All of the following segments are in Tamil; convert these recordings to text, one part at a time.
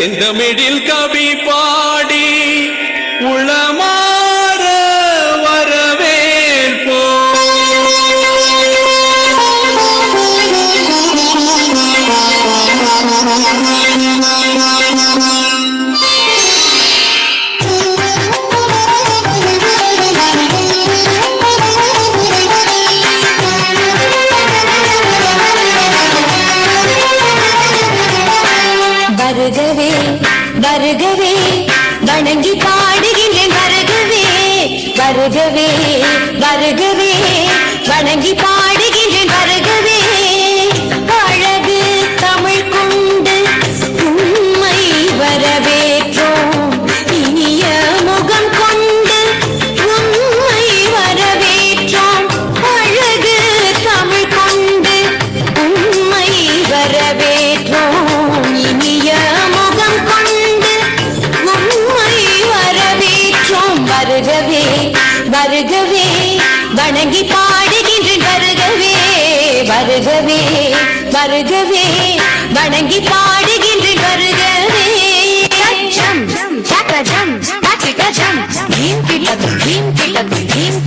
செந்தமிழில் கவி பாடி உளமாற வரவேற்போ. வருகவே வருகவே வணங்கி பாடுகின்றேன். வருகவே வருகவே வருகவே வணங்கி பாடுகின்றேன். வருகவே அழகு தமிழ் கொண்டு உண்மை வரவேற்றோம். இனிய முகம் கொண்டு உண்மை வரவேற்றோம். அழகு தமிழ் கொண்டு உண்மை வரவேற்றோம். இனிய முகம் கொண்டு உண்மை வரவேற்றோம். வருகவே வருகவே வணங்கி பாடுகின்றேன். வருகவே வருகவே வருகவே வணங்கி பாடுகின்றேன். வருகவே ஜம் ஜம் ஜம் ஜம்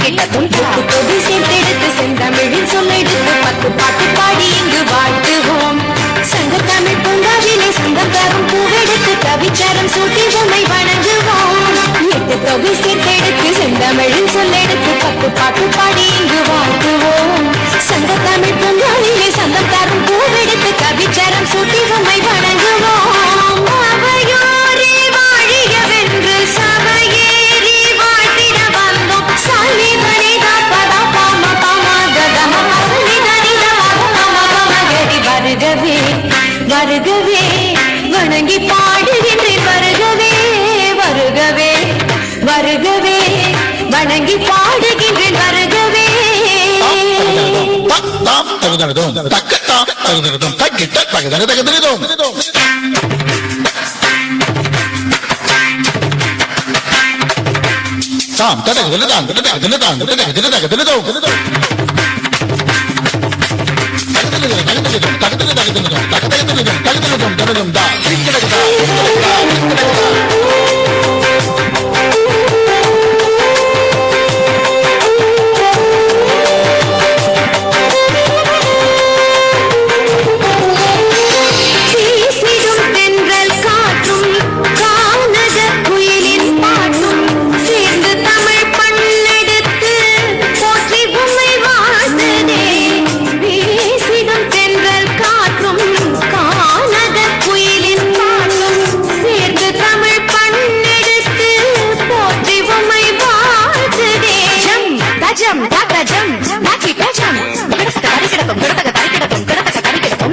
கிட்டதும் தொகுதி சேர்த்தெடுத்து செந்தமிழில் சொல்லெடுத்து 10 பாட்டு பாடி இங்கு வாழ்த்துவோம். சங்க தமிழ் பூங்காவிலே சங்கம் தரும் பூவெடுத்து கவிச்சரம் சூட்டி உம்மை வணங்குவோம். 8 தொகை சேர்த்தெடுத்து செந்தமிழில் சொல்லெடுத்து 10 பாட்டு பாடி இங்கு வாழ்த்துவோம். சங்க தமிழ் பூங்காவிலே சங்கம் தரும் பூவெடுத்து கவிச்சரம் சூட்டி உம்மை வணங்குவோம். அவையோரே வாழியவென்று சபையேறி வாழ்த்திட வந்தோம். சாமி மனிதா பதா பாம பாம கதம பசனி தனிதா பாம பாம கடி. வருகவே வருகவே வணங்கி பாடுகின்றேன். வருகவே வருகவே வருகவே வணங்கி பாடுகின்றேன். வருகவே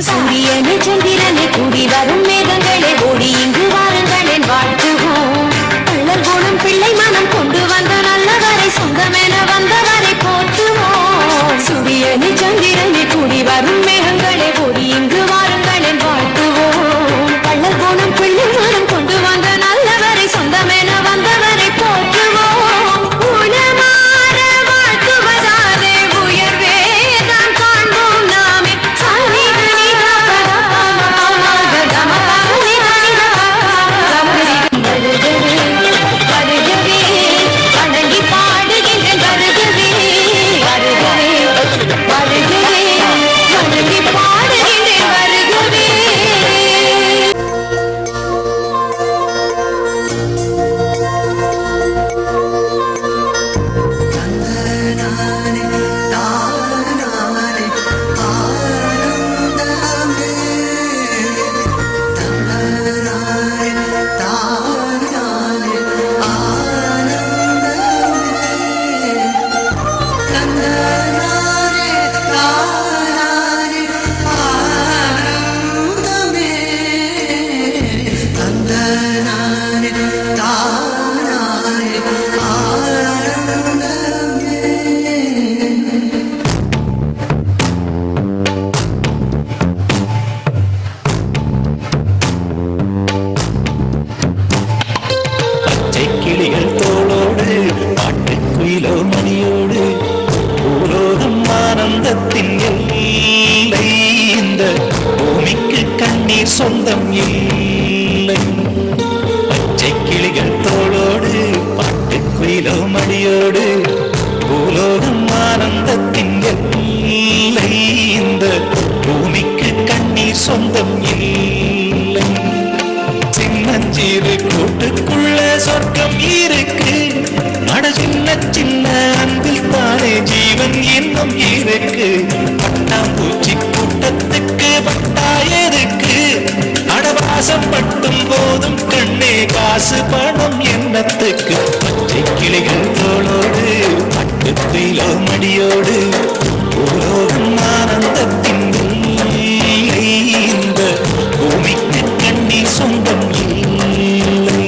சூரியனே சந்திரனே கூடி வரும் மேகங்களே ஓடி இங்கு வாருங்களேன் வாழ்த்துவோம். பிள்ளர் குணம் பிள்ளை மனம் கொண்டு வந்த நல்லவரை சொந்தமென வந்தவரை போற்றுவோம். சூரியனே சந்திரனே கூடி வரும் மேகங்களே ஓடி இங்கு வாருங்களேன் வாழ்த்துவோம். பிள்ளர் குணம் பிள்ளை மனம் கொண்டு வந்த நல்லவரை சொந்தமென வந்தவரை போற்றுவோம். குணமாற வாழ்த்துவதாலே உயர்வே நாம் காண்போம் நாமே. சாமி சொந்தம் இல்லை கிளிகள் தோளோடு பாட்டுக்குயிலோ மடியோடு பூலோகம் ஆனந்தத்தின் எல்லை இந்த பூமிக்கு கண்ணீர் சொந்தம் இல்லை சின்னஞ்சீரு கூட்டுக்குள்ள சொர்க்கம் இருக்கு அட சின்ன சின்ன அன்பில் தானே ஜீவன் இன்னும் இருக்கு பட்டாம்பூச்சி கூட்டத்துக்கு பட்டாயதுக்கு அடவாசம் பட்டும் போதும் கண்ணே காசு பணம் எண்ணத்துக்கு பச்சை கிளிகள் தோளோடு பட்டுக்குயிலோ மடியோடு பூலோகம் ஆனந்தத்தின் இந்த பூமிக்கு கண்ணீர் சொந்தம் இல்லை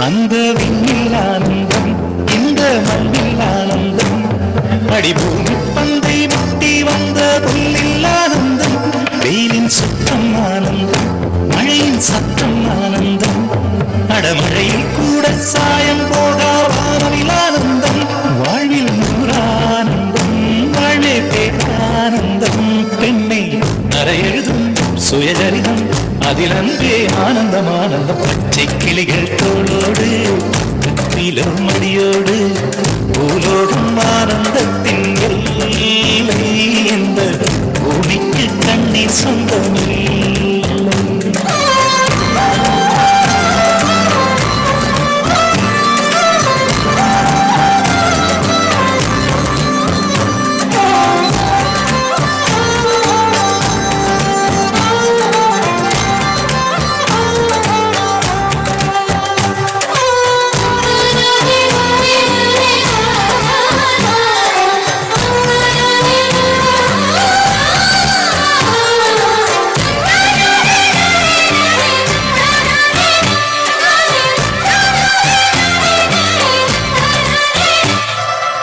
அந்த விண்ணில் ஆனந்தம் இந்த மண்ணில் ஆனந்தம் அடிபூமி பந்தை முட்டி வந்த புல்லில் ஆனந்தம் வெயிலின் சுத்தம் ஆனந்தம் மழையின் சத்தம் ஆனந்தம் அடமழையில் கூட சாயம் போகா வானவில் ஆனந்தம் வாழ்வில் நூறானந்தம் வாழ்வே பேரானந்தம் பெண்ணை அறையெழுதும் சுயஜரிதம் அதில் அன்பே ஆனந்தம் ஆனந்தம் பச்சை கிளிகள் தோளோடு கத்திலோ மடியோடு பூலோகம் ஆனந்தத்தின் எல்லை இந்த பூமிக்கு கண்ணீர் சொந்தமில்லை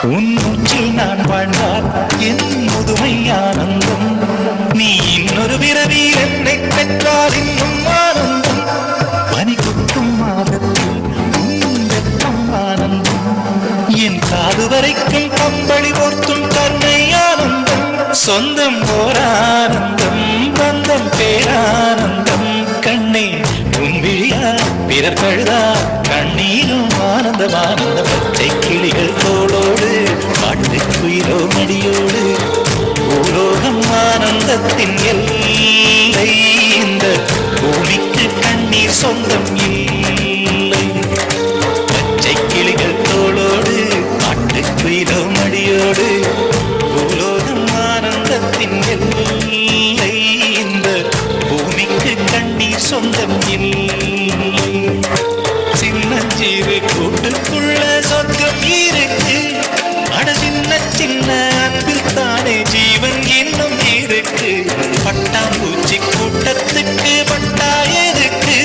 உன் மூச்சில் நான் வாழ்ந்தால் என் முதுமை ஆனந்தம் நீ இன்னொரு பிறவி என்னை பெற்றால் இன்னும் ஆனந்தம் பனி குட்டும் மாதத்தில் வெப்பம் ஆனந்தம் என் காது வரைக்கும் கம்பளி போர்த்தும் கருணை ஆனந்தம் சொந்தம் ஓர் ஆனந்தம் பந்தம் பேரானந்தம் கண்ணே உன் விழியா பிறர் கழுதா கண்ணீரும் ஆனந்தம் ஆனந்த பச்சை கிளிகள் தோளோடு பாட்டுக்குயிலோ மடியோடு பூலோகம் ஆனந்தத்தின் எல்லை இந்த பூமிக்கு கண்ணீர் சொந்தம் இல்லை பச்சை கிளிகள் தோளோடு பாட்டுக்குயிலோ மடியோடு பூலோகம் ஆனந்தத்தின் எல்லை இந்த பூமிக்கு கண்ணீர் சொந்தம் இல்லை சின்னஞ்சீரு கூட்டுக்குள்ள சொர்க்கம் இருக்கு அட சின்ன சின்ன அன்பில் தானே ஜீவன் இன்னும் இருக்கு பட்டாம்பூச்சி கூட்டத்துக்கு பட்டாயதுக்கு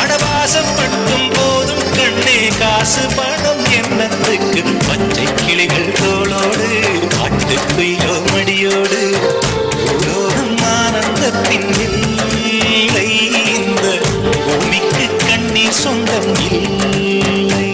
அடவாசம் பட்டும் போதும் கண்ணே காசு பணம் எண்ணத்துக்கு பச்சை கிளிகள் தோளோடு பாட்டுக்குயிலோ மடியோடு பூலோகம் ஆனந்தத்தின் இல்லை இந்த பூமிக்கு கண்ணீர் சொந்தம் இல்லை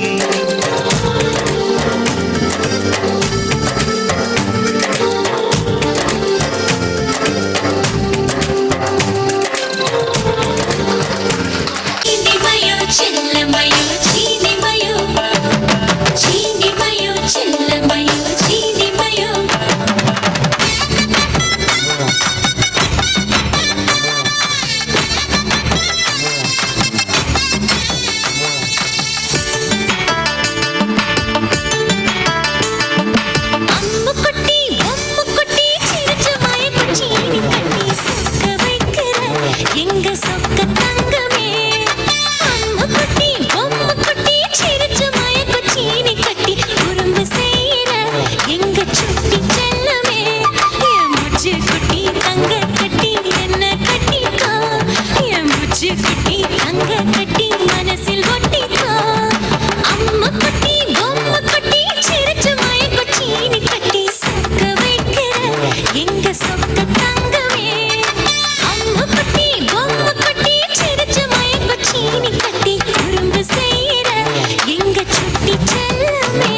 நீ தங்க கட்டி மனசில் ஒட்டிக்கோ அம்மா குட்டி பொம்மை குட்டி சிரிச்சு மயக்க சீனி கட்டி சொக்க வைக்கிற எங்க சொக்க தங்கமே அம்மா குட்டி பொம்மை குட்டி சிரிச்சு மயக்க சீனி கட்டி குறும்பு செய்யற எங்க சுட்டி செல்லமே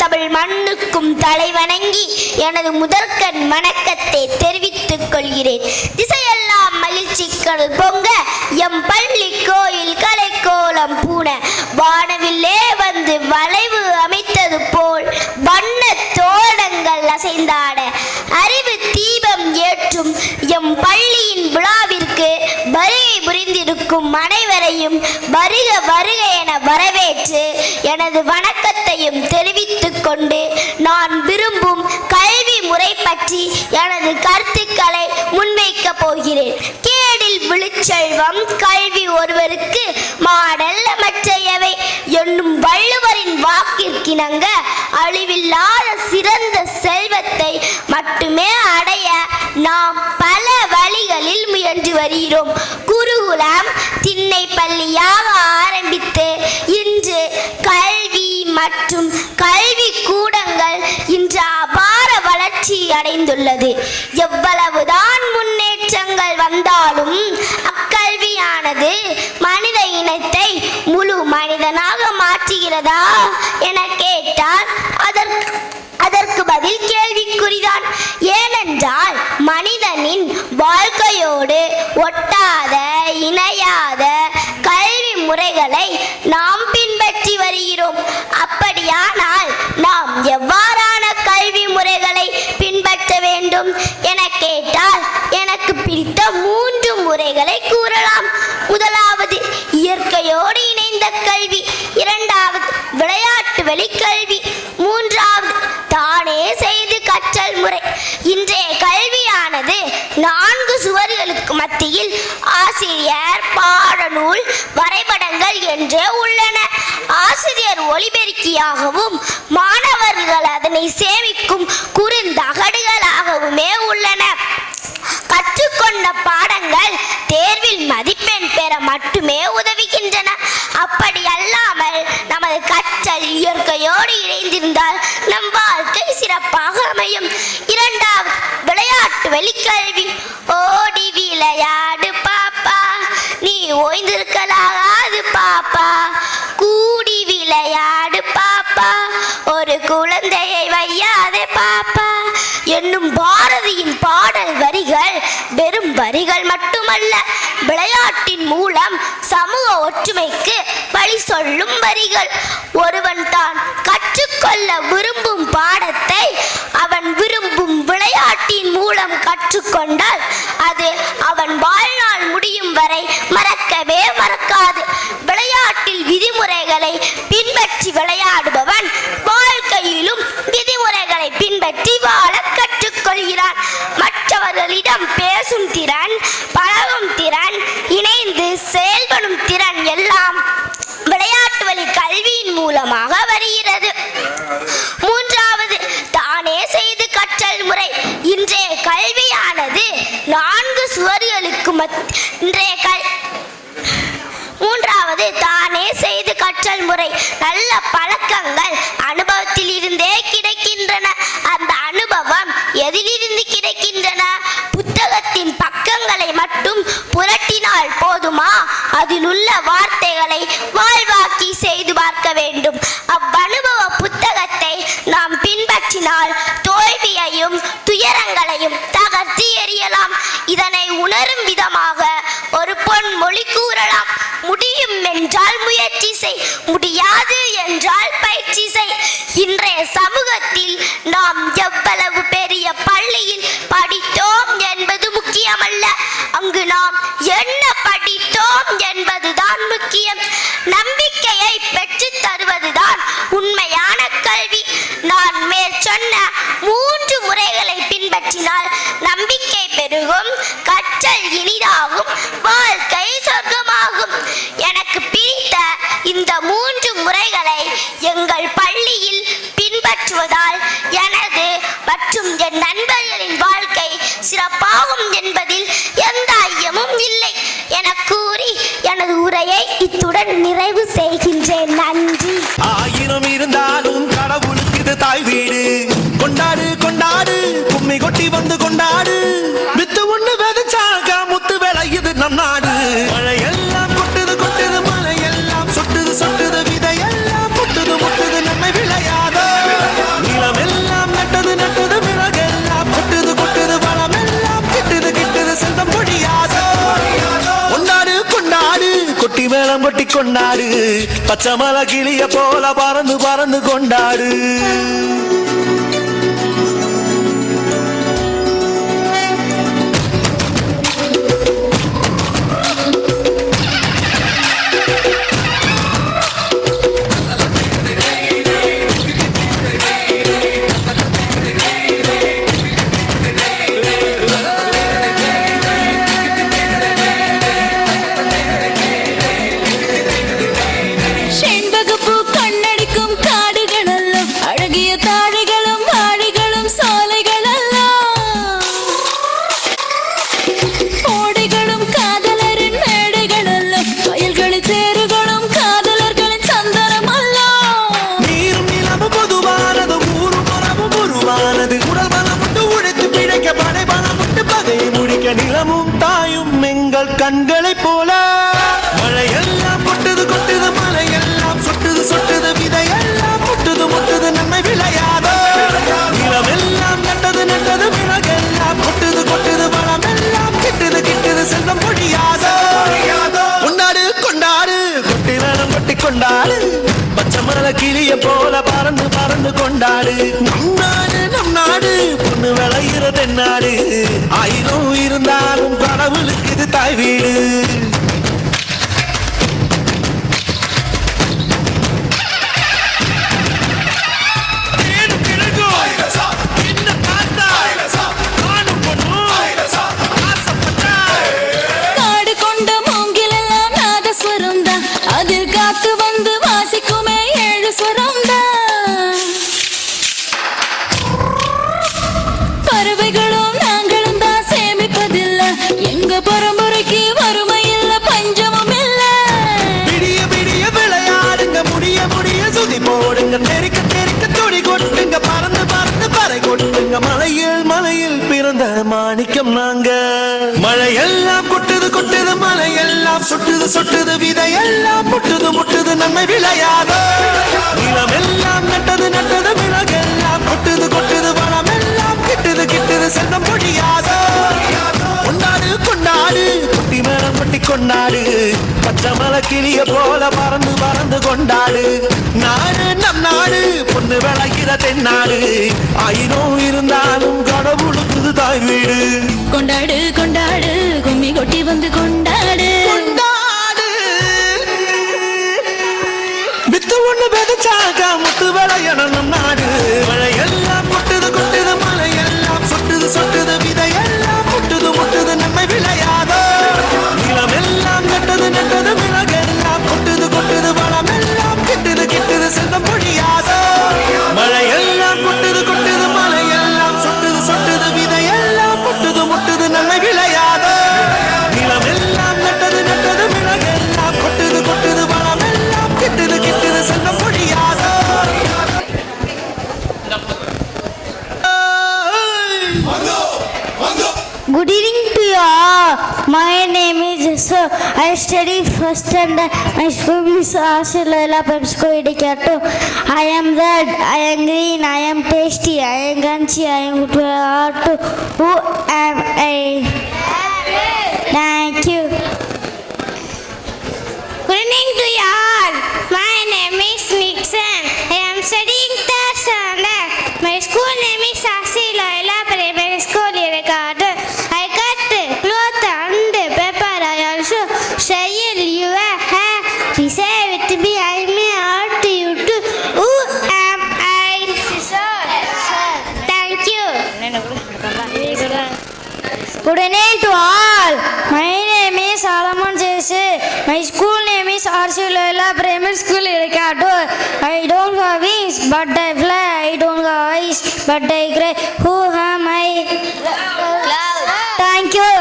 தமிழ் மண்ணுக்கும் தலைவணங்கி எனது முதற்கண் வணக்கத்தை தெரிவித்துக் கொள்கிறேன். திசையெல்லாம் மகிழ்ச்சிகள் பொங்க எம் பள்ளி கோயில் கலைக்கோலம் பூண வானவில்லே வந்து வளைவு அமைத்தது போல் வண்ண தோரணங்கள் அசைந்தாட அறிவு தீபம் ஏற்றும் எம் பள்ளியின் விழாவிற்கு வருகை புரிந்திருக்கும் அனைவரையும் வருக வருக என வரவேற்று எனது வணக்கத்தையும் தெரிவித்துக் கொண்டு நான் விரும்பும் கல்வி முறை பற்றி எனது கருத்துக்களை முன்வைக்க போகிறேன். கேடில் விழுச்செல்வம் கல்வி ஒருவருக்கு மாடல்ல மற்றையவை என்னும் வள்ளுவரின் வாக்கிற்கிணங்க அழிவில்லாத சிறந்த செல்வத்தை மட்டுமே அடைய நாம் பல வழிகளில் முயன்று வருகிறோம். குருகுலம் திண்ணை பள்ளியாக ஆரம்பித்து இன்று கல்வி மற்றும் கல்வி கூடங்கள் இன்று அபார வளர்ச்சி அடைந்துள்ளது. எவ்வளவுதான் முன்னேற்றங்கள் வந்தாலும் அக்கல்வியானது மனித இனத்தை முழு மனிதனாக மாற்றுகிறதா என கேட்டால் அதற்கு பதில் கேள்விக்குறிதான். ஏனென்றால் மனிதனின் வாழ்க்கையோடு ஒட்டாத இணையாத கல்வி முறைகளை நாம் பின்பற்றி வருகிறோம். அப்படியானால் நாம் எவ்வாறான கல்வி முறைகளை பின்பற்ற வேண்டும் என கேட்டால் எனக்கு பிடித்த 3 முறைகளை கூறலாம். முதலாவது இயற்கையோடு இணைந்த கல்வி, இரண்டாவது விளையாட்டு வெளி கல்வி, மூன்றாவது தானே செய்து கற்றல் முறை. இன்றைய கல்வியானது 4 சுவர்களுக்கு மத்தியில் ஆசிரியர், பாடநூல், வரைபடங்கள் என்றே உள்ளன. ஆசிரியர் ஒலிபெருக்கியாகவும் மாணவர்கள் அதனை சேமிக்கும் குறுந்தகடுகளாகவுமே உள்ளன. கற்றுக்கொண்ட பாடங்கள் தேர்வில் மதிப்பெண் பெற மட்டுமே உதவுகின்றன. அப்படி அல்லாமல் நமது கற்றல் இயற்கையோடு இணைந்திருந்தால் நம் வாழ்க்கை சிறப்பாக அமையும். இரண்டாவது விளையாட்டு வெளிக்கல்வி. ஓடி விளையாடு பாப்பா, நீ ஓய்ந்திருக்கலாகாது பாப்பா, கூடி விளையாடு பாப்பா, ஒரு குழந்தையை வையாதே பாப்பா என்னும் பாரதியின் பாடல் வரிகள் வெறும் வரிகள் மட்டுமல்ல, விளையாட்டின் மூலம் சமூக ஒற்றுமைக்கு வழி சொல்லும் வரிகள். ஒருவன் தான் கற்றுக்கொள்ள விரும்பும் பாடத்தை அவன் விரும்பும் விளையாட்டின் மூலம் கற்றுக்கொண்டால் அது அவன் வாழ்நாள் முடியும் வரை மறக்கவே மறக்காது. விளையாட்டில் விதிமுறைகளை பின்பற்றி விளையாடுபவன் வாழ்க்கையிலும் விதிமுறைகளை பின்பற்றி வாழ கற்றுக்கொள்கிறான். மற்றவர்களிடம் பேசும் திறன், பழகும் திறன், இணைந்து செயல்படும் திறன் எல்லாம் விளையாட்டு வழி கல்வியின் மூலமாக வருகிறது. மூன்றாவது தானே செய்து கற்றல் முறை. இன்றைய கல்வியானது 4 சுவர்களுக்கு மூன்றாவது தானே செய்து கற்றல் முறை. நல்ல பழக்கங்கள் அனுபவத்தில் இருந்தே கிடைக்கின்றன. அந்த அனுபவம் எதிலிருந்து கிடைக்கின்றன? புத்தகத்தின் பக்கங்களை மட்டும் புரட்டினால் போதுமா? அதில் உள்ள வார்த்தைகளை வாழ்வாக்கி செய்து பார்க்க வேண்டும். அவ்வனுபவ புத்தகத்தை நாம் பின்பற்றினால் தோல்வியையும் துயரங்களையும் தகர்த்து எறியலாம். இதனை உணரும் விதமாக ஒரு பொன்மொழி கூறலாம். முடியும் என்றால் முயற்சி செய், முடியாது என்றால் பயிற்சி செய். இன்றைய சமூகத்தில் நாம் எவ்வளவு பெரிய பள்ளியில் படித்தோம் என்பது முக்கியமல்ல, அங்கு நாம் என்ன படித்தோம் என்பதுதான் முக்கியம். நம்பிக்கையை பெற்று தருவதுதான் உண்மையான கல்வி. நான் மேற்சொன்ன 3 முறைகளை பின்பற்றினால் நம்பிக்கை பெருகும், கற்றல் இனிதாகும், வாழ்க்கை சொர்க்கமாகும். எனக்கு பிடித்த இந்த 3 முறைகளை எங்கள் பள்ளியில் பின்பற்றுவதால் எனது மற்றும் என் நண்பர்களின் வாழ்க்கை சிறப்பாகும் என்பதில் எந்த ஐயமும் இல்லை என கூறி எனது உரையை இத்துடன் நிறைவு செய்கின்றேன். நன்றி. ஆயிரம் இருந்தாலும் கடவுளுக்கு இது தாய் வீடு. கொண்டாடு கொண்டாடு, கும்மி கொட்டி வந்து கொண்டாடு. வித்து ஒண்ணு விதைச்சாக முத்து விளையுது நம் நாடு. மழையெல்லாம் கொட்டுது கொட்டுது, மலையெல்லாம் சொட்டுது சொட்டுது, விதையெல்லாம் முட்டுது முட்டுது, நம்மை விளையாத மேளம் கொட்டி கொண்டாடு பச்சை மலை கிளிய போல பறந்து பறந்து கொண்டாடு செண்பகப்பூ கண்ணடிக்கும் காடுகளெல்லாம் அழகிய தாழைகளும் வாழிகளும் சாலைகளெல்லாம் ஓடைகளும் காதலரின் மேடைகளெல்லாம் வயல்களில் சேறுகளும் காதலர்களின் சந்தனம் அல்ல நீரும் நிலமும் பொதுவானது ஊரும் மரமும் உருவானது உடல் பலம் உண்டு உழைத்து பிழைக்க படை பலம் உண்டு பகையை முடிக்க நிலமும் தாயும் எங்கள் கண்களைப் போல மழையெல்லாம் கொட்டுது கொட்டுது மலையெல்லாம் சொட்டுது சொட்டுது விதையெல்லாம் முட்டுது முட்டுது நம்மை விளையாதோ நிலமெல்லாம் நட்டது நட்டது விலகெல்லாம் கொட்டுது கொட்டுது வளமெல்லாம் கிட்டுது கிட்டுது செல்வம் பொழியாதோ கொண்டாடு கொண்டாடு கொட்டி வேணும் கொட்டி கொண்டாடு பச்சை மலை கிளிய போல பறந்து பறந்து கொண்டாடு நம் நாடு பொண்ணு விளையிற தென்னாடு ஆயிரம் இருந்தாலும் கடவுளுக்கு இது தாய் வீடு காடு கொண்ட மூங்கிலெல்லாம் நாதஸ்வரம் தான் அதில் காத்து வந்து வாசிக்குமே 7 ஸ்வரம் தான் பறவைகளும் நாங்களும் தான் சேமிப்பதில்லை எங்க பரம்பரைக்கு வறுமை இல்ல பஞ்சமும் இல்ல விடிய விடிய விளையாடுங்க முடிய முடிய சுதி போடுங்க நெருக்க நெருக்க துடி கொட்டுங்க பறந்து பறந்து பறை கொட்டுங்க மலையில் மலையில் பிறந்த மாணிக்கம் நாங்க மழையெல்லாம் கொட்டுது கொட்டுது மலையெல்லாம் சொட்டுது சொட்டுது விதையெல்லாம் முட்டுது முட்டுது நம்மை விளையாதோ நிலமெல்லாம் நட்டது நட்டது விலகெல்லாம் கொட்டுது கொட்டுது வளமெல்லாம் கிட்டுது கிட்டுது செல்வம் பொழியாதோ கொண்டாடு கொண்டாடு குட்டி மேளம் கொட்டி கொண்டாடு பச்சை மலை கிளிய போல பறந்து பறந்து கொண்டாடு நாடு நம் நாடு பொண்ணு விளைகிற தென்னாடு ஆயிரம் இருந்தாலும் கடவுளுக்கு தாய் வீடு கொண்டாடு கொண்டாடு கும்மி கொட்டி வந்து கொண்டாடு கொண்டாடு வித்து ஒண்ணு விதைச்சாக்கா முத்து விளையணும் நம் நாடு மழையெல்லாம் கொட்டுது கொட்டுது மலையெல்லாம் சொட்டுது சொட்டுது விதையெல்லாம் முட்டுது முட்டுது நம்மை விளையாதோ நிலமெல்லாம் நட்டது நட்டது விலகெல்லாம் கொட்டுது கொட்டுது வளமெல்லாம் கிட்டுது கிட்டுது செல்வம் பொழியாதோ மழையெல்லாம் கொட்டுது கொட்டுது மலையெல்லாம் சொட்டுது சொட்டுது விதையெல்லாம் முட்டுது முட்டுது நம்மை விளையாதோ நிலமெல்லாம் நட்டது நட்டது விலகெல்லாம் கொட்டுது கொட்டுது வளமெல்லாம் கிட்டுது கிட்டுது செல்வம் பொழியாதோ Good evening to you all. My name is Jessel. I study first standard. My school is Ashilala Pepsico Educator. I am red, I am green, I am tasty, I am crunchy, I am good to heart. Who am I? Thank you. Good evening to you all. My name is Nixon. I am studying third standard. My school name is Asiloila Primary School Irrigate. I cut cloth and paper. I also shell your hair. We say with me, I may ask you to. Who am I? Thank you. Good evening to all. My name is Solomon Jesse. My school name is Arshilala Primary School Irrigate. I don't have wings, but I fly. I don't have eyes, but I cry. Who am I? Thank you.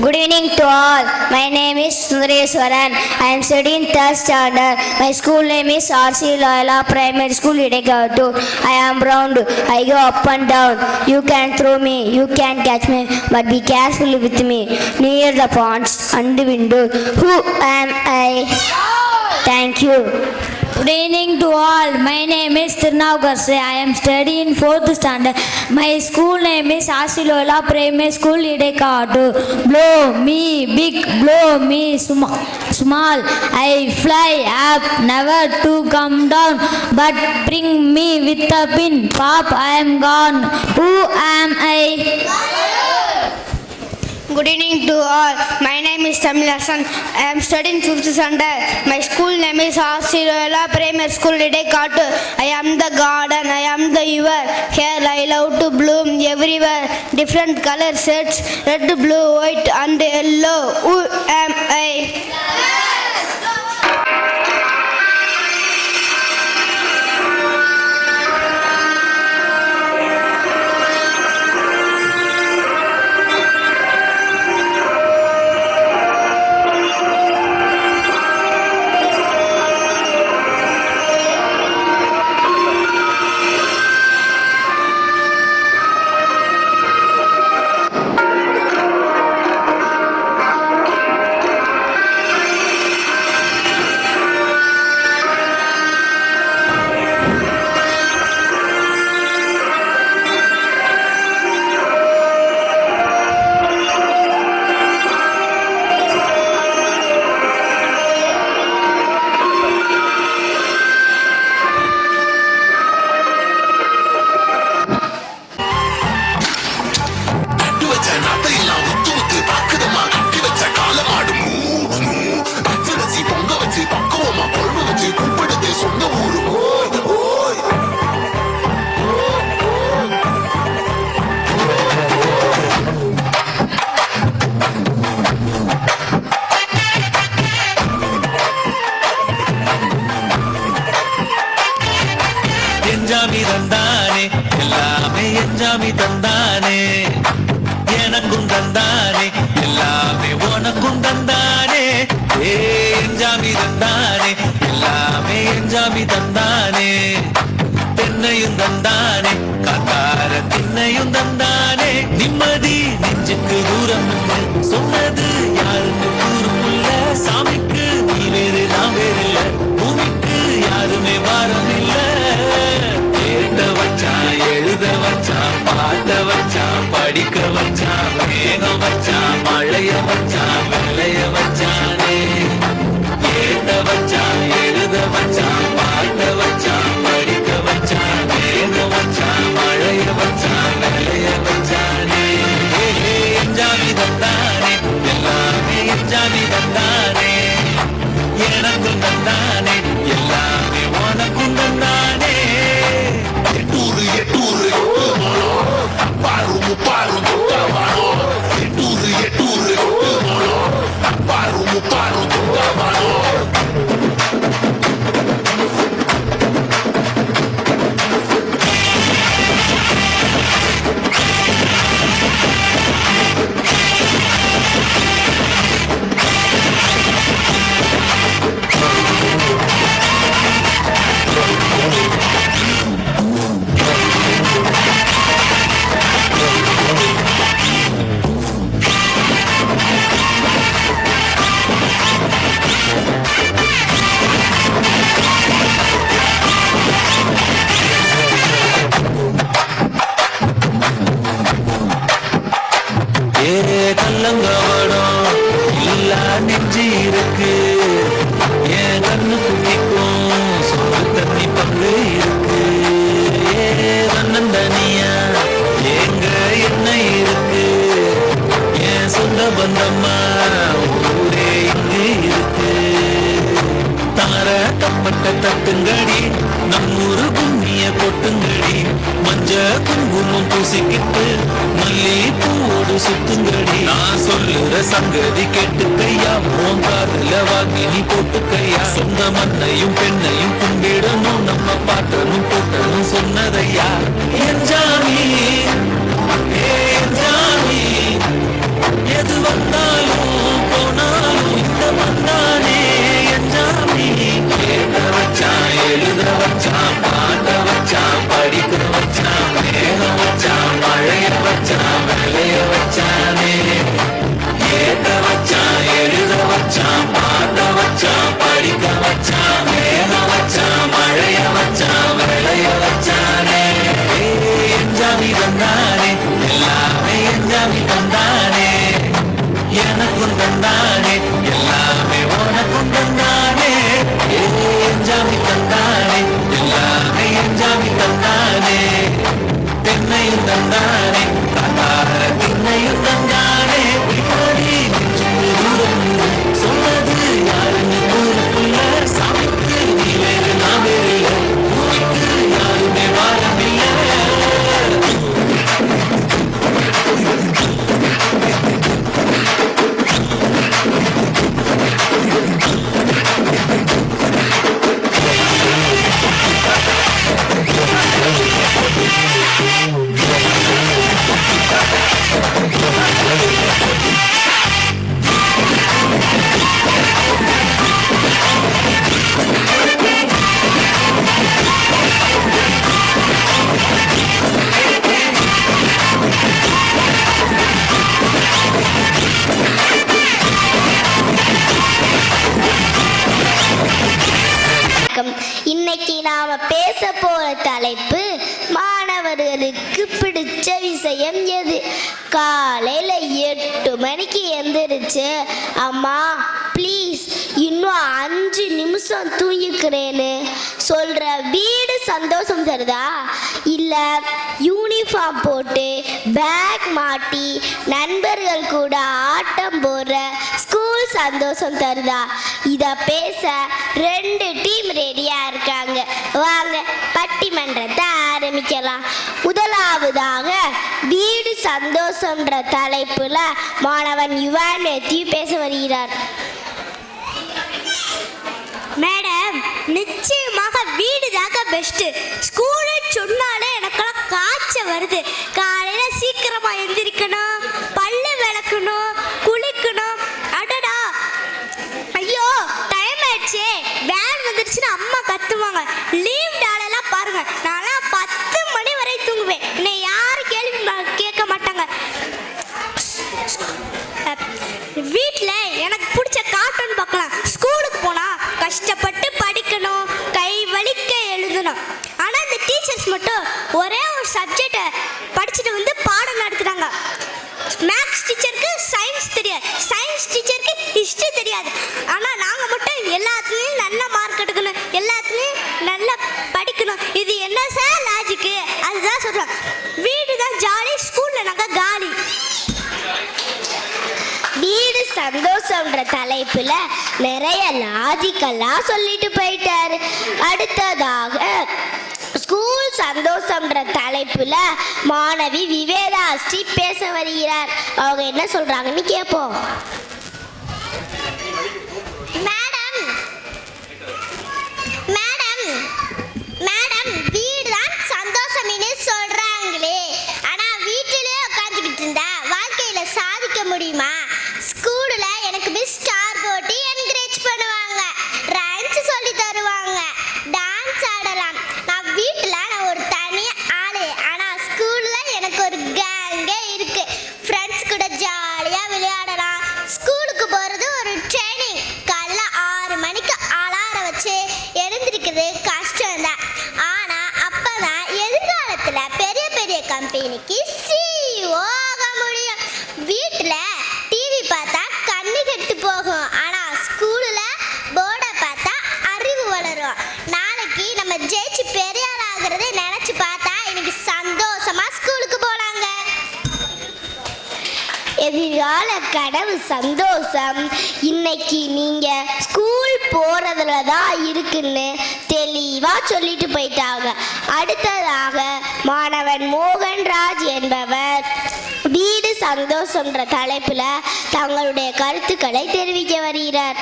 Good evening to all. My name is Sundareswaran. I am studying third standard. My school name is R.C. Loyola Primary School, Idegatu. I am round. I go up and down. You can throw me, you can catch me, but be careful with me. Near the ponds and the window. Who am I? Thank you. Good evening to all. My name is Tirunavukar. I am studying 4th standard. My school name is Asilola Primary School, Idekadu. Blow me big, blow me small. I fly up, never to come down, but bring me with a pin. Pop, I am gone. Who am I? Good evening to all. My name is Tamil Hassan. I am studying 5th standard. My school name is Asilola Primary School, Idekadu. I am the garden, I am the river. Here I love to bloom everywhere. Different color sets, red, blue, white and yellow. Who am I? எஞ்சாமி தந்தானே எல்லாமே எஞ்சாமி தந்தானே எனக்கும் தந்தானே எல்லாமே உனக்கும் தந்தானே எஞ்சாமி தந்தானே எல்லாமே எஞ்சாமி தந்தானே தென்னையும் தந்தானே காத்தார திண்ணையும் தந்தானே நிம்மதி நெஞ்சுக்கு தூரம் சொன்னது யாருக்கு கூறுமுல்ல சாமிக்கு நீ வேறு நான் வேறு இல்ல பூமிக்கு யாருமே வாரம் இல்ல கேட்ட வச்சான் எழுத வச்சான் பாட்ட வச்சான் படிக்க வச்சான் மேகம் வச்சான் மழைய வச்சான் விளைய வச்சானே கேட்ட வச்சான் எழுத வச்சான் பாட்ட வச்சான் படிக்க வச்சான் மேகம் வச்சான் மழைய வச்சான் விளைய வச்சானே எஞ்சாமி தந்தானே எல்லாமே எஞ்சாமி தந்தானே எனக்கும் தந்தானே எல்லாமே உனக்கும் தந்தானே எட்டூரு எட்டூரு பாரு பாரு தொட்டவானோ எட்டூரு எட்டூரு பாரு பாரு தொட்டவானோ கல்லங்கவடம் இல்லா நெஞ்சு இருக்கு என் கண்ணு குட்டிக்கும் சோறு தண்ணி பங்கு இருக்கு தன்னந்தனியா எங்க என்ன இருக்கு என் சொந்த பந்தம்மா ஊரே இங்கு இருக்கு தார கப்பட்ட தட்டுங்கடி நம்மூரு கும்மிய கொட்டுங்கடி மஞ்ச குங்குமம் பூசிக்கிட்டு மல்லி பூவோடு சுத்துங்கடி நான் சொல்லுற சங்கதி கேட்டுக்கையா உன் காதுல வாங்கி நீ போட்டுக்கையா சொந்த மண்ணையும் பெண்ணையும் கும்பிடணும் நம்ம பாட்டனும் போட்டனும் சொன்னதையா எஞ்சாமி எஞ்சாமி எது வந்தாலும் போனாலும் இந்த வந்தானே எஞ்சாமி கேட்ட வச்சான் எழுத வச்சான் பாட்ட வச்சான் படிக்க வச்சான் மேகம் வச்சான் மழைய வச்சான் விளைய வச்சானே கேட்ட வச்சான் எழுத வச்சான் பாட்ட வச்சான் படிக்க வச்சான் மேகம் வச்சான் தந்தானே எல்லாமே எஞ்சாமி தந்தானே எனக்கும் தந்தானே எல்லாமே உனக்கும் தந்தானே எஞ்சாமி தந்தானே எல்லாமே எஞ்சாமி தந்தானே தென்னையும் தந்தானே தாத்தார திண்ணையும் தந்தானே இப்படி சொன்னது யாருன்னு ஊருக்குள்ள சாமிக்கு நீ வேறு நான் வேறு பூமிக்கு யாருமே வாழவில்லை இன்னைக்கு நாம பேச போற தலைப்பு மாணவர்களுக்கு பிடிச்ச விஷயம் எது? காலையில 8 மணிக்கு எந்திரிச்சு அம்மா ப்ளீஸ் இன்னும் 5 நிமிஷம் தூங்கிக்கிறேன்னு சொல்ற வீடு சந்தோஷம் தருதா? இல்ல யூனிஃபார்ம் போட்டு பேக் மாட்டி நண்பர்கள் கூட ஆட்டம் போடுற ஸ்கூல் சந்தோஷம் தருதா? இத பேச 2 டீம் ரெடியா இருக்காங்க. வாங்க பட்டிமன்றத்தை ஆரம்பிக்கலாம். முதலாவதாக வீடு சந்தோஷம்ன்ற தலைப்புல மாணவன் யுவன் நெத்தி பேச வருகிறார். மேடம், நிச்சயமாக வீடு தாங்க பெஸ்ட். ஸ்கூலு சொன்னாலே எனக்கெல்லாம் காய்ச்சல் வருது. காலையில சீக்கிரமா எந்திரிக்கணும், பல்லு விளக்கணும், குளிக்கணும். அடடா, ஐயோ டைம் ஆயிடுச்சு, வேன் வந்துருச்சுன்னு அம்மா கத்துவாங்க. லீவ் நாளெல்லாம் பாருங்க, நான்லாம் 10 மணி வரை தூங்குவேன். என்னை யாரும் கேள்வி கேட்க மாட்டாங்க. வீட்டில் எனக்கு பிடிச்ச கார்ட்டூன் பார்க்கலாம். ஸ்கூலுக்கு போனால் கஷ்டப்பட்டு படிக்கணும், கை வலிக்க எழுதணும். ஆனால் இந்த டீச்சர்ஸ் மட்டும் ஒரே ஒரு சப்ஜெக்டை படிச்சுட்டு வந்து பாடம் நடத்துகிறாங்க. மேக்ஸ் டீச்சருக்கு சயின்ஸ் தெரியாது, சயின்ஸ் டீச்சருக்கு ஹிஸ்ட்ரி தெரியாது. ஆனால் நாங்கள் மட்டும் எல்லாத்துலேயும் நல்ல மார்க் எடுக்கணும், எல்லாத்துலேயும் நல்லா படிக்கணும். இது என்ன சார் லாஜிக்கு? அதுதான் சொல்கிறோம். வீடு தான் ஜாலி, ஸ்கூலில் நாங்கள் காலி. வீடு சந்தோஷம்ன்ற தலைப்புல நிறைய லாஜிக்கெல்லாம் சொல்லிட்டு போயிட்டாரு. அடுத்ததாக ஸ்கூல் சந்தோஷம்ன்ற தலைப்புல மாணவி விவேதா ஸ்ரீ பேச வருகிறார். அவங்க என்ன சொல்றாங்கன்னு கேட்போம். மேடம், மேடம், மேடம், வீடு தான் சந்தோஷம்னு சொல்றாங்களே, ஆனா வீட்டிலே உட்காந்துக்கிட்டு இருந்தா வாழ்க்கையில சாதிக்க முடியுமா? ஸ்கூல்ல எனக்கு மிஸ் ஸ்டார் போட்டு என்கரேஜ் பண்ணுவாங்க, ரைம்ஸ் சொல்லி தருவாங்க, டான்ஸ் ஆடலாம். நான் வீட்டில் நான் ஒரு தனி ஆளு, ஆனா ஸ்கூல்ல எனக்கு ஒரு கேங்கே இருக்கு. ஃப்ரெண்ட்ஸ் கூட ஜாலியாக விளையாடலாம். ஸ்கூலுக்கு போகிறது ஒரு ட்ரைனிங். காலைல 6 மணிக்கு அலாரம் வச்சு எழுந்திருக்கிறது கஷ்டம்தான். ஆனால் அப்போ தான் எதிர்காலத்தில் பெரிய பெரிய கம்பெனிக்கு CEO ஆக முடியும். வீட்டில் டிவி பார்த்தா கண்ணு கெட்டு போகும், ஆனால் ஸ்கூலில் போர்டை பார்த்தா அறிவு வளரும். நாளைக்கு நம்ம ஜெயிச்சு பெரிய ஆள் ஆகிறத நினச்சி பார்த்தா இன்னைக்கு சந்தோஷமாக ஸ்கூலுக்கு போகலாங்க. எதிர்கால கனவு சந்தோஷம் இன்னைக்கு நீங்க ஸ்கூல் போறதுல தான் இருக்குன்னு தெளிவா சொல்லிட்டு போயிட்டாங்க. அடுத்ததாக மாணவன் மோகன்ராஜ் என்பவர் வீடு சந்தோஷம்ன்ற தலைப்புல தங்களுடைய கருத்துக்களை தெரிவிக்க வருகிறார்.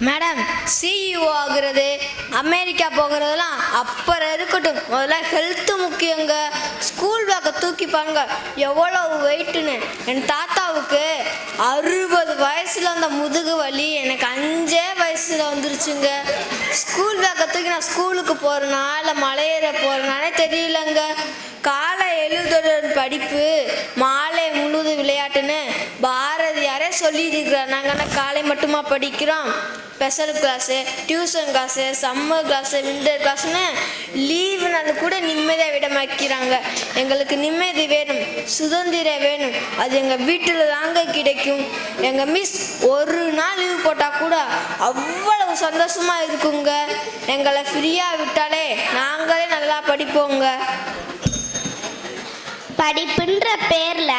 மேடம், CEO ஆகுறது, அமெரிக்கா போகிறதெல்லாம் அப்புறம் இருக்கட்டும், முதல்ல ஹெல்த்து முக்கியங்க. ஸ்கூல் பேக்கை தூக்கி பாருங்க எவ்வளவு வெயிட்டுன்னு. என் தாத்தாவுக்கு 60 வயசில் அந்த முதுகு வலி எனக்கு 5 வயசில் வந்துருச்சுங்க. ஸ்கூல் பேக்கை தூக்கி நான் ஸ்கூலுக்கு போகிறேனா இல்லை மலையேற போகிறேனானே தெரியலங்க. காலை எழுதுடன் படிப்பு, மாலை முழுது விளையாட்டுன்னு பாரதியாரே சொல்லியிருக்கிறார். நாங்கள் காலை மட்டுமா படிக்கிறோம்? Special class, tuition class, summer class, winter கிளாஸ்னு லீவுனால கூட நிம்மதியாக விட வைக்கிறாங்க. எங்களுக்கு நிம்மதி வேணும், சுதந்திரம் வேணும். அது எங்கள் வீட்டில் தாங்க கிடைக்கும். எங்கள் மிஸ் ஒரு நாள் லீவு போட்டால் கூட அவ்வளவு சந்தோஷமாக இருக்குங்க. எங்களை ஃப்ரீயாக விட்டாலே நாங்களே நல்லா படிப்போங்க. படிப்புன்ற பேர்ல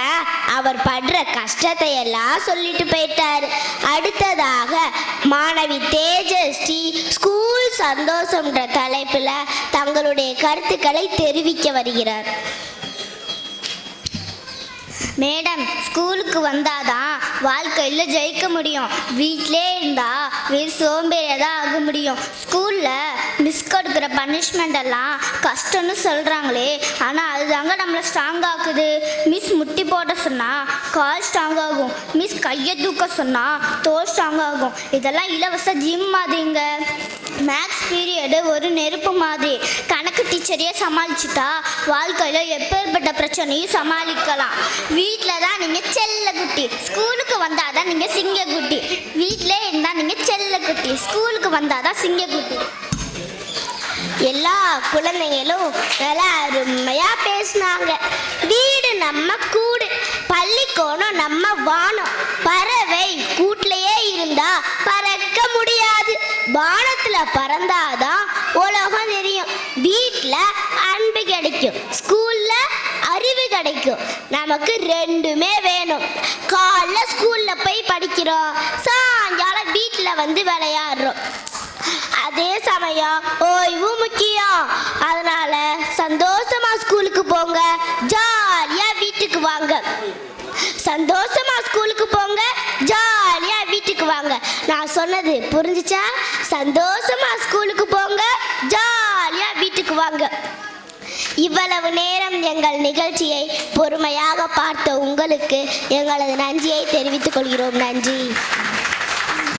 அவர் படுற கஷ்டத்தை எல்லாம் சொல்லிட்டு போயிட்டார். அடுத்ததாக மாணவி தேஜஸ்ரீ ஸ்கூல் சந்தோஷம்ன்ற தலைப்புல தங்களுடைய கருத்துக்களை தெரிவிக்க வருகிறார். மேடம், ஸ்கூலுக்கு வந்தாதான் வாழ்க்கையில் ஜெயிக்க முடியும். வீட்டிலே இருந்தால் வெறும் சோம்பேறியாக தான் ஆக முடியும். ஸ்கூலில் மிஸ் கொடுக்குற பனிஷ்மெண்ட் எல்லாம் கஷ்டம்னு சொல்கிறாங்களே, ஆனால் அதுதாங்க நம்மளை ஸ்ட்ராங் ஆக்குது. மிஸ் முட்டி போட சொன்னால் கால் ஸ்ட்ராங் ஆகும், மிஸ் கையை தூக்க சொன்னால் தோல் ஸ்ட்ராங் ஆகும். இதெல்லாம் இலவச ஜிம் மாதிரிங்க. மேக்ஸ் பீரியடு ஒரு நெருப்பு மாதிரி. கணக்கு டீச்சரையே சமாளிச்சுட்டா வாழ்க்கையில் எப்பேற்பட்ட பிரச்சனையும் சமாளிக்கலாம். வீட்டில் தான் நீங்கள் செல்ல குட்டி, ஸ்கூலுக்கு வந்தால் தான் நீங்கள் சிங்க குட்டி. வீட்டிலே இருந்தால் நீங்கள் செல்ல குட்டி, ஸ்கூலுக்கு வந்தால் தான் சிங்க குட்டி. எல்லா குழந்தைங்களும் நல்லா அருமையாக பேசினாங்க. வீடு நம்ம கூடு, பள்ளிக்கோணம் நம்ம வானம். பறவை கூட்டிலேயே இருந்தா பறக்க முடியாது, வானத்தில் பறந்தாதான் உலகம் தெரியும். வீட்டில் அன்பு கிடைக்கும், ஸ்கூலில் அறிவு கிடைக்கும். நமக்கு ரெண்டுமே வேணும். காலைல ஸ்கூலில் போய் படிக்கிறோம், சாயங்காலம் வீட்டில் வந்து விளையாடுறோம். அதே சமயம் ஓய்வு முக்கியம். அதனால சந்தோஷமா ஸ்கூலுக்கு போங்க, ஜாலியா வீட்டுக்கு வாங்க. சந்தோஷமா ஸ்கூலுக்கு போங்க, ஜாலியா வீட்டுக்கு வாங்க. நான் சொன்னது புரிஞ்சுச்சா? சந்தோஷமா ஸ்கூலுக்கு போங்க, ஜாலியா வீட்டுக்கு வாங்க. இவ்வளவு நேரம் எங்கள் நிகழ்ச்சியை பொறுமையாக பார்த்த உங்களுக்கு எங்களது நன்றியை தெரிவித்துக் கொள்கிறோம். நன்றி.